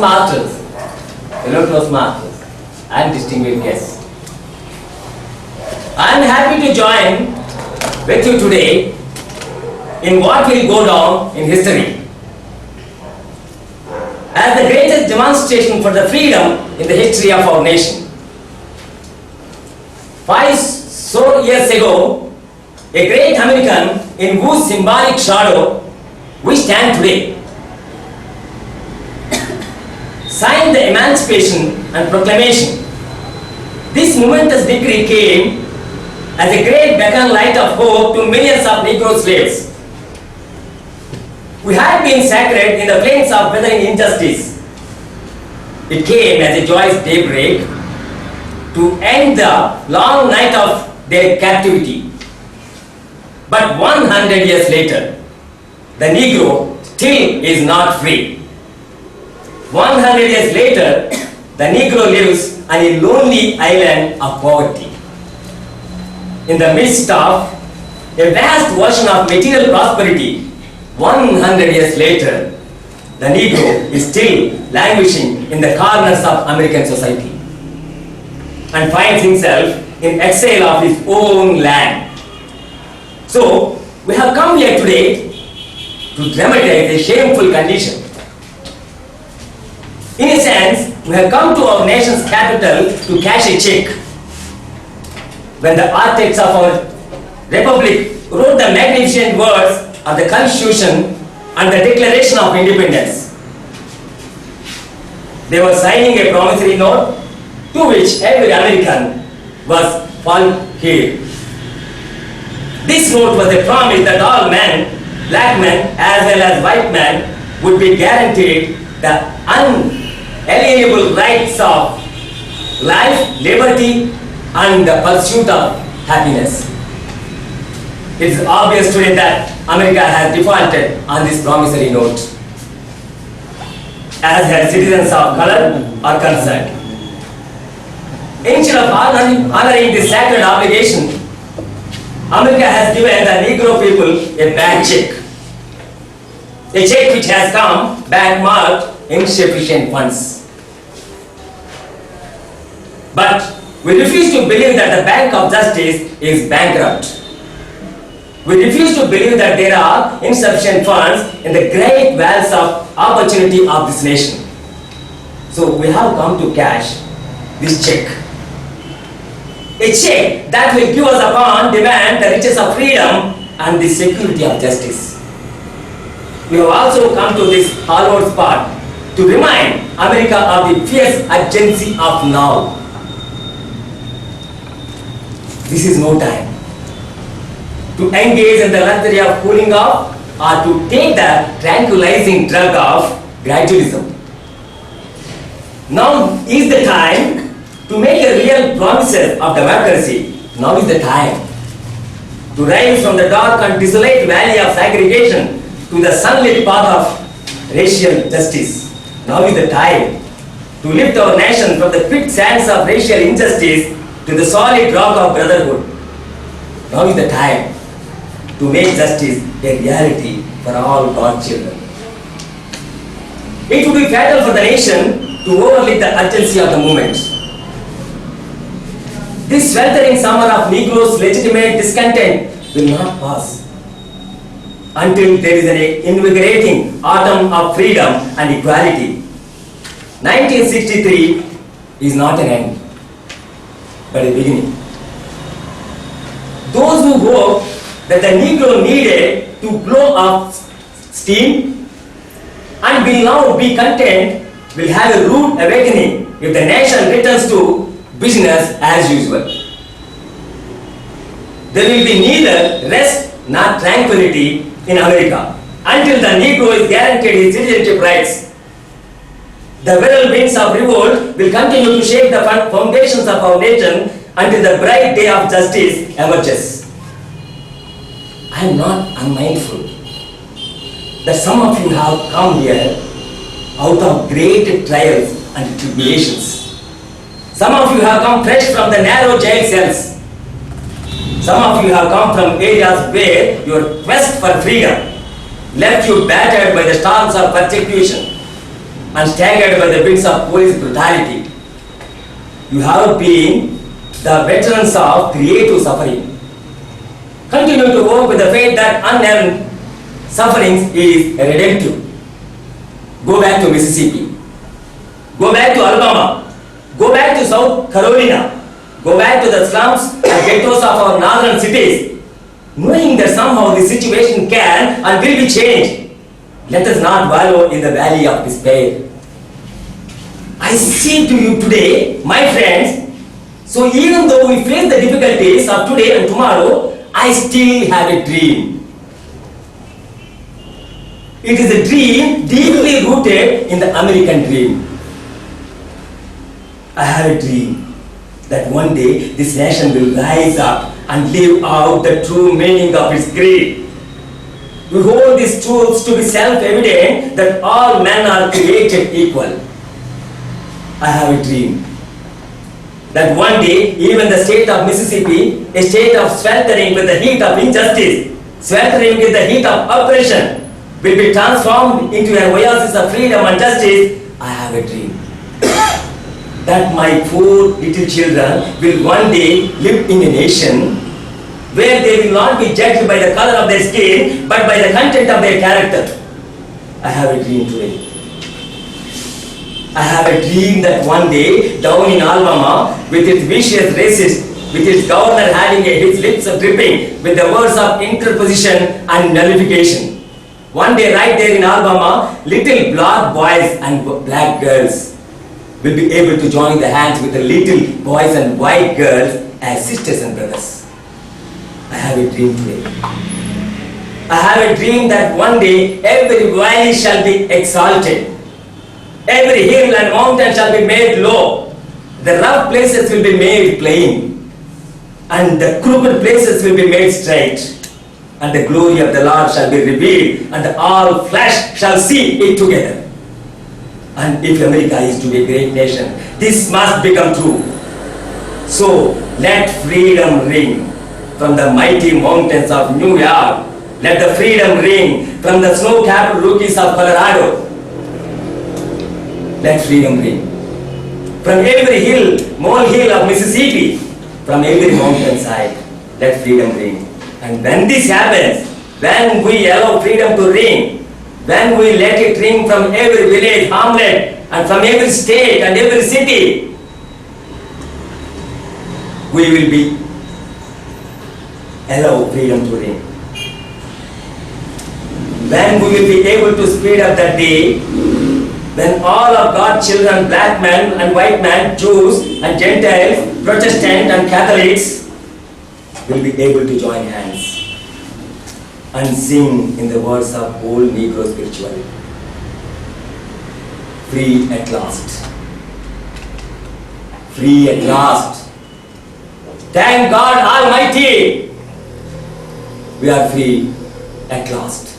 Toastmasters, fellow Toastmasters, and distinguished guests. I am happy to join with you today in what will go down in history as the greatest demonstration for the freedom in the history of our nation. 5 short years ago, a great American in whose symbolic shadow we stand today signed the Emancipation and Proclamation. This momentous decree came as a great beacon light of hope to millions of Negro slaves. We had been sacred in the flames of weathering injustice. It came as a joyous daybreak to end the long night of their captivity. But 100 years later, the Negro still is not free. 100 years later, the Negro lives on a lonely island of poverty. In the midst of a vast ocean of material prosperity, 100 years later, the Negro is still languishing in the corners of American society and finds himself in exile of his own land. So, we have come here today to dramatize a shameful condition. In a sense, we have come to our nation's capital to cash a check. When the architects of our republic wrote the magnificent words of the Constitution and the Declaration of Independence, they were signing a promissory note to which every American was full here. This note was a promise that all men, black men as well as white men, would be guaranteed the unalienable rights of life, liberty, and the pursuit of happiness. It is obvious today that America has defaulted on this promissory note as her citizens of color are concerned. Instead of honoring this sacred obligation, America has given the Negro people a bad check. A check which has come back marked insufficient funds. But we refuse to believe that the Bank of Justice is bankrupt. We refuse to believe that there are insufficient funds in the great wells of opportunity of this nation. So we have come to cash this check. A check that will give us upon demand the riches of freedom and the security of justice. We have also come to this hallowed spot to remind America of the fierce urgency of now. This is no time to engage in the luxury of cooling off or to take the tranquilizing drug of gradualism. Now is the time to make a real promises of democracy. Now is the time to rise from the dark and desolate valley of segregation to the sunlit path of racial justice. Now is the time to lift our nation from the quicksands of racial injustice to the solid rock of brotherhood. Now is the time to make justice a reality for all God's children. It would be fatal for the nation to overlook the urgency of the moment. This sweltering summer of Negroes' legitimate discontent will not pass until there is an invigorating autumn of freedom and equality. 1963 is not an end, but a beginning. Those who hope that the Negro needed to blow up steam and will now be content will have a rude awakening if the nation returns to business as usual. There will be neither rest nor tranquility in America until the Negro is guaranteed his citizenship rights. The virile winds of revolt will continue to shake the foundations of our nation until the bright day of justice emerges. I am not unmindful that some of you have come here out of great trials and tribulations. Some of you have come fresh from the narrow jail cells. Some of you have come from areas where your quest for freedom left you battered by the storms of persecution. and staggered by the winds of police brutality. You have been the veterans of creative suffering. Continue to work with the faith that unearned sufferings is redemptive. Go back to Mississippi. Go back to Alabama. Go back to South Carolina. Go back to the slums and ghettos of our northern cities, knowing that somehow the situation can and will be changed. Let us not wallow in the valley of despair. I say to you today, my friends, so even though we face the difficulties of today and tomorrow, I still have a dream. It is a dream deeply rooted in the American dream. I have a dream that one day this nation will rise up and live out the true meaning of its creed. We hold these truths to be self-evident that all men are created equal. I have a dream that one day even the state of Mississippi, a state of sweltering with the heat of injustice, sweltering with the heat of oppression, will be transformed into an oasis of freedom and justice. I have a dream that my poor little children will one day live in a nation where they will not be judged by the color of their skin but by the content of their character. I have a dream today. I have a dream that one day down in Alabama, with its vicious racists, with its governor having his lips dripping with the words of interposition and nullification. One day right there in Alabama, little black boys and black girls will be able to join the hands with the little boys and white girls as sisters and brothers. I have a dream today. I have a dream that one day every valley shall be exalted. Every hill and mountain shall be made low. The rough places will be made plain. And the crooked places will be made straight. And the glory of the Lord shall be revealed, and all flesh shall see it together. And if America is to be a great nation, this must become true. So let freedom ring from the mighty mountains of New York. Let the freedom ring from the snow-capped Rockies of Colorado. Let freedom ring from every hill, molehill of Mississippi, from every mountainside. Let freedom ring. And when this happens, when we allow freedom to ring, when we let it ring from every village, hamlet, and from every state and every city, we will be allow freedom to ring. When we will be able to speed up that day, when all of God's children, black men and white men, Jews and Gentiles, Protestant and Catholics, will be able to join hands and sing in the words of old Negro spirituality. Free at last. Free at last. Thank God Almighty. We are free at last.